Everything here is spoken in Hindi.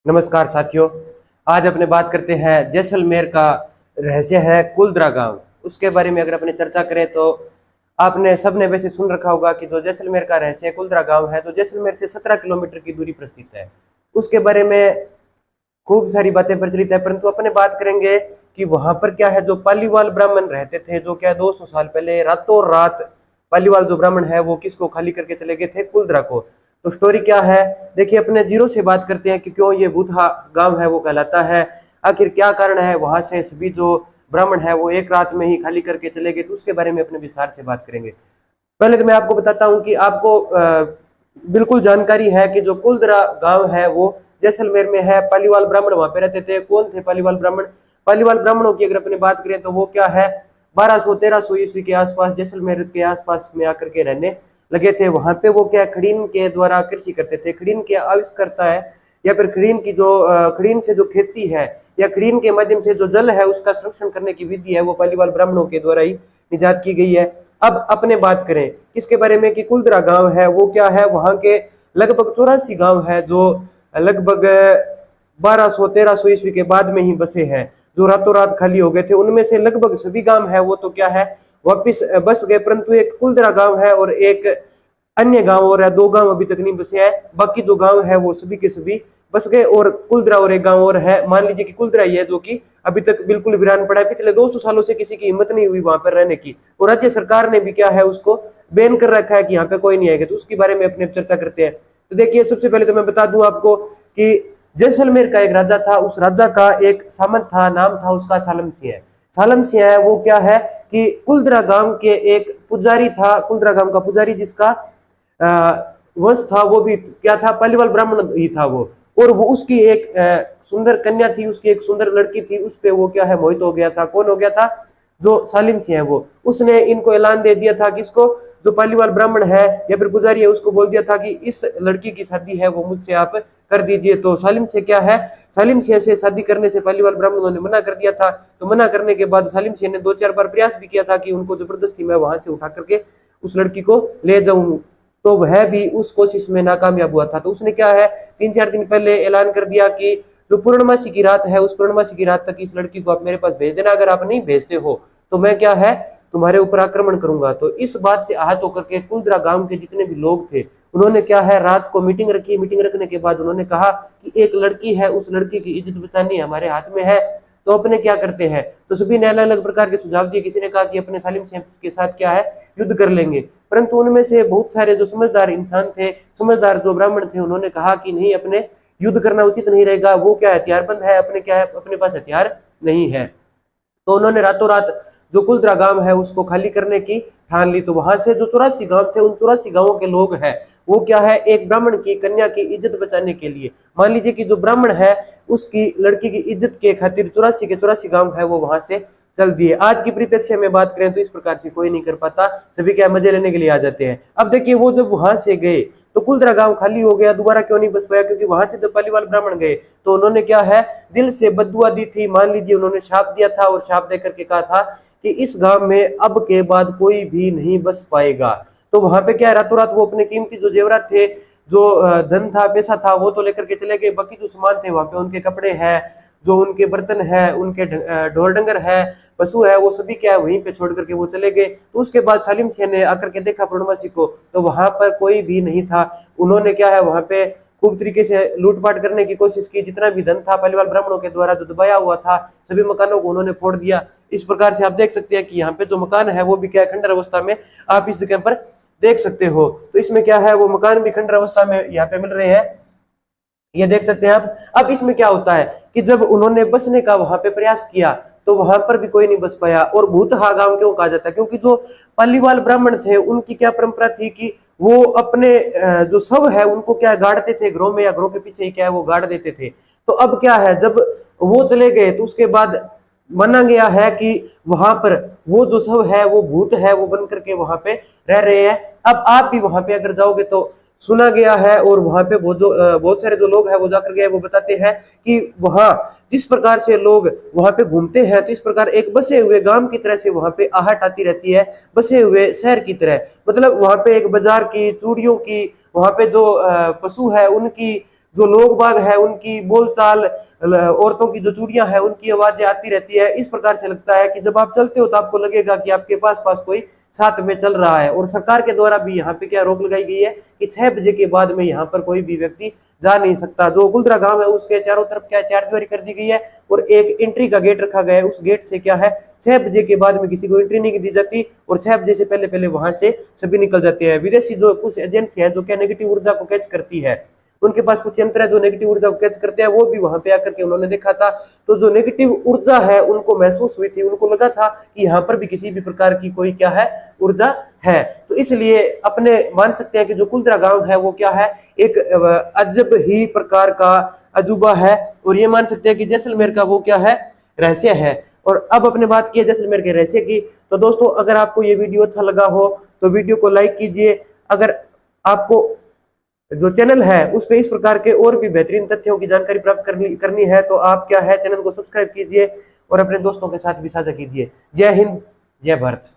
नमस्कार साथियों, आज अपने बात करते हैं जैसलमेर का रहस्य है कुलदरा गांव। उसके बारे में अगर अपने चर्चा करें तो आपने सबने वैसे सुन रखा होगा कि जो जैसलमेर का रहस्य कुलदरा गांव है तो जैसलमेर से 17 किलोमीटर की दूरी पर स्थित है। उसके बारे में खूब सारी बातें प्रचलित है, परंतु अपने बात करेंगे कि वहां पर क्या है। जो पालीवाल ब्राह्मण रहते थे, जो क्या 200 साल पहले रातों रात पालीवाल जो ब्राह्मण है वो किसको खाली करके चले गए थे, कुलदरा को। तो स्टोरी क्या है, देखिए अपने जीरो से बात करते हैं कि क्यों ये भूतहा गांव है वो कहलाता है, आखिर क्या कारण है वहां से सभी जो ब्राह्मण है वो एक रात में ही खाली करके चले गए। तो उसके बारे में अपने विस्तार से बात करेंगे। पहले तो मैं आपको बताता हूं कि आपको बिल्कुल जानकारी है कि जो कुलदरा गांव है वो जैसलमेर में है। पालीवाल ब्राह्मण वहां पे रहते थे। कौन थे पालीवाल ब्राह्मण? पालीवाल ब्राह्मणों की अगर अपने बात करें तो वो क्या है 1200-1300 ईस्वी के आसपास जैसलमेर के आसपास में आकर के रहने लगे थे। वहां पे वो क्या खड़ीन के द्वारा कृषि करते थे। खड़ीन के आविष्कर्ता है या फिर खड़ीन की जो खड़ीन से जो खेती है या खड़ीन के माध्यम से जो जल है उसका संरक्षण करने की विधि है वो पालीवाल ब्राह्मणों के द्वारा ही निजात की गई है। अब अपने बात करें किसके बारे में कि कुलदरा गांव है वो क्या है, वहां के लगभग 84 गांव है जो लगभग 1200-1300 ईस्वी के बाद में ही बसे हैं, जो रातों रात खाली हो गए थे। उनमें से लगभग सभी गांव है वो तो क्या है वापिस बस गए, परंतु एक कुलदरा गांव है और एक अन्य गांव और है, दो गांव अभी तक नहीं बसे हैं। बाकी जो गांव है वो सभी के सभी बस गए। और कुलदरा और एक गांव और है, मान लीजिए कि कुलदरा ही है जो कि अभी तक बिल्कुल वीरान पड़ा है। पिछले 200 सालों से किसी की हिम्मत नहीं हुई वहां पर रहने की, और राज्य सरकार ने भी क्या है उसको बैन कर रखा है कि यहाँ पे कोई नहीं आएगा। तो उसके बारे में अपने चर्चा करते हैं। तो देखिए सबसे पहले तो मैं बता दूं आपको कि जैसलमेर का एक राजा था, उस राजा का एक सामंत था, नाम था उसका सालम सिंह। सालम सिंह है वो क्या है कि कुलदरा गांव के एक पुजारी था, कुलदरा गांव का पुजारी जिसका वंश था वो भी क्या था, पालीवाल ब्राह्मण ही था वो। और वो उसकी एक सुंदर कन्या थी, उसकी एक सुंदर लड़की थी, उस पे वो क्या है मोहित हो गया था। कौन हो गया था? जो सालिम सिंह है वो। उसने इनको ऐलान दे दिया था किसको, जो पालीवाल ब्राह्मण है या फिर पुजारी है उसको बोल दिया था कि इस लड़की की शादी है वो मुझसे आप कर दीजिए। तो सालिम सिंह क्या है, सालिम सिंह से शादी करने से पालीवाल ब्राह्मणों ने मना कर दिया था। तो मना करने के बाद सालिम सिंह ने 2-4 बार प्रयास भी किया था कि उनको जबरदस्ती मैं वहां से उठा करके उस लड़की को ले जाऊं, तो वह भी उस कोशिश में नाकामयाब हुआ था। तो उसने क्या है 3-4 दिन पहले ऐलान कर दिया कि जो पूर्णमासी की रात है उस पूर्णमासी की रात तक इस लड़की को आप मेरे पास भेज देना, अगर आप नहीं भेजते हो तो मैं क्या है तुम्हारे ऊपर आक्रमण करूंगा। तो इस बात से आहत होकर के कुलदरा गांव के जितने भी लोग थे उन्होंने क्या है रात को मीटिंग रखी। मीटिंग रखने के बाद उन्होंने कहा कि एक लड़की है, उस लड़की की इज्जत बचानी हमारे हाथ में है, तो अपने क्या करते हैं। तो सभी ने अलग अलग प्रकार के सुझाव दिए। किसी ने कहा कि अपने सालिम सिंह के साथ क्या है युद्ध कर लेंगे, परंतु उनमें से बहुत सारे जो समझदार इंसान थे, समझदार जो ब्राह्मण थे, उन्होंने कहा कि नहीं, अपने युद्ध करना उचित नहीं रहेगा। वो क्या हथियारबंद है, अपने क्या है अपने पास हथियार नहीं है। तो उन्होंने रातों रात जो कुलदरा गांव है उसको खाली करने की ठान ली। तो वहां से जो 84 गांव थे उन 84 गांवों के लोग हैं वो क्या है एक ब्राह्मण की कन्या की इज्जत बचाने के लिए, मान लीजिए कि जो ब्राह्मण है उसकी लड़की की इज्जत के खातिर 84 के 84 गांव है वो वहां से चल दिए। आज की परिप्रेक्ष्य में बात करें तो इस प्रकार से कोई नहीं कर पाता, सभी क्या मजे लेने के लिए आ जाते हैं। अब देखिए वो जब वहां से गए तो कुलदरा गांव खाली हो गया। दोबारा क्यों नहीं बस पाया? क्योंकि वहां से जब पालीवाल ब्राह्मण गए तो उन्होंने क्या है दिल से बद्दुआ दी थी। मान लीजिए उन्होंने शाप दिया था और शाप दे करके कहा था कि इस गांव में अब के बाद कोई भी नहीं बस पाएगा। तो वहां पे क्या है रातों रात वो अपने कीमती जो जेवरात थे, जो धन था, पैसा था, वो तो लेकर के चले गए। बाकी जो सामान थे वहां पे उनके कपड़े हैं, जो उनके बर्तन है, उनके ढोर डंगर है, पशु है, वो सभी क्या है वहीं पे छोड़ करके वो चले गए। तो उसके बाद सालिम सिंह ने आकर के देखा पूर्णमासी को, तो वहां पर कोई भी नहीं था। उन्होंने क्या है वहां पे खूब तरीके से लूटपाट करने की कोशिश की। जितना भी धन था पालीवाल ब्राह्मणों के द्वारा जो दबाया हुआ था सभी मकानों को उन्होंने फोड़ दिया। इस प्रकार से आप देख सकते हैं कि यहाँ पे जो मकान है वो भी क्या खंडर अवस्था में आप इस जगह पर देख सकते हो। तो इसमें क्या है वो मकान भी खंडर अवस्था में यहाँ पे मिल रहे हैं, ये देख सकते हैं आप। अब इसमें क्या होता है कि जब उन्होंने बसने का वहां पे प्रयास किया तो वहां पर भी कोई नहीं बस पाया। और भूतहा गांव क्यों कहा जाता है? क्योंकि जो पालीवाल ब्राह्मण थे उनकी क्या परंपरा थी कि वो अपने जो शव है उनको क्या गाड़ते थे घरों में, या घरों के पीछे ही क्या है वो गाड़ देते थे। तो अब क्या है जब वो चले गए तो उसके बाद माना गया है कि वहां पर वो जो शव है वो भूत है, वो बन करके वहां पे रह रहे हैं। अब आप भी वहां पे अगर जाओगे तो सुना गया है, और वहां पे बहुत सारे जो लोग हैं वो जाकर गए वो बताते हैं कि वहां जिस प्रकार से लोग वहां पे घूमते हैं तो इस प्रकार एक बसे हुए गांव की तरह से वहां पे आहट आती रहती है, बसे हुए शहर की तरह। मतलब वहां पे एक बाजार की, चूड़ियों की, वहां पे जो पशु है उनकी, जो लोग बाग है उनकी बोलचाल, औरतों की जो चूड़ियां हैं उनकी आवाजें आती रहती है। इस प्रकार से लगता है कि जब आप चलते हो तो आपको लगेगा कि आपके पास पास कोई साथ में चल रहा है। और सरकार के द्वारा भी यहाँ पे क्या रोक लगाई गई है कि 6 बजे के बाद में यहाँ पर कोई भी व्यक्ति जा नहीं सकता। जो कुलधरा गांव है उसके चारों तरफ क्या चारदीवारी कर दी गई है और एक एंट्री का गेट रखा गया है। उस गेट से क्या है 6 बजे के बाद में किसी को एंट्री नहीं दी जाती और 6 बजे से पहले पहले वहां से सभी निकल जाते हैं। विदेशी जो कुछ एजेंसी है जो क्या नेगेटिव ऊर्जा को कैच करती है, उनके पास कुछ यंत्र है जो नेगेटिव ऊर्जा को कैच करते हैं, वो भी वहां पे आकर के उन्होंने देखा था। तो जो नेगेटिव ऊर्जा है उनको महसूस हुई थी, उनको लगा था कि यहाँ पर भी किसी भी प्रकार की कोई क्या है ऊर्जा है। तो इसलिए अपने मान सकते हैं कि जो कुलधरा गांव है वो क्या है एक अजब ही प्रकार का अजूबा है। और ये मान सकते हैं कि जैसलमेर का वो क्या है रहस्य है। और अब अपने बात की जैसलमेर के रहस्य की, तो दोस्तों अगर आपको ये वीडियो अच्छा लगा हो तो वीडियो को लाइक कीजिए। अगर आपको जो चैनल है उस पे इस प्रकार के और भी बेहतरीन तथ्यों की जानकारी प्राप्त करनी है तो आप क्या है चैनल को सब्सक्राइब कीजिए और अपने दोस्तों के साथ भी साझा कीजिए। जय हिंद, जय भारत।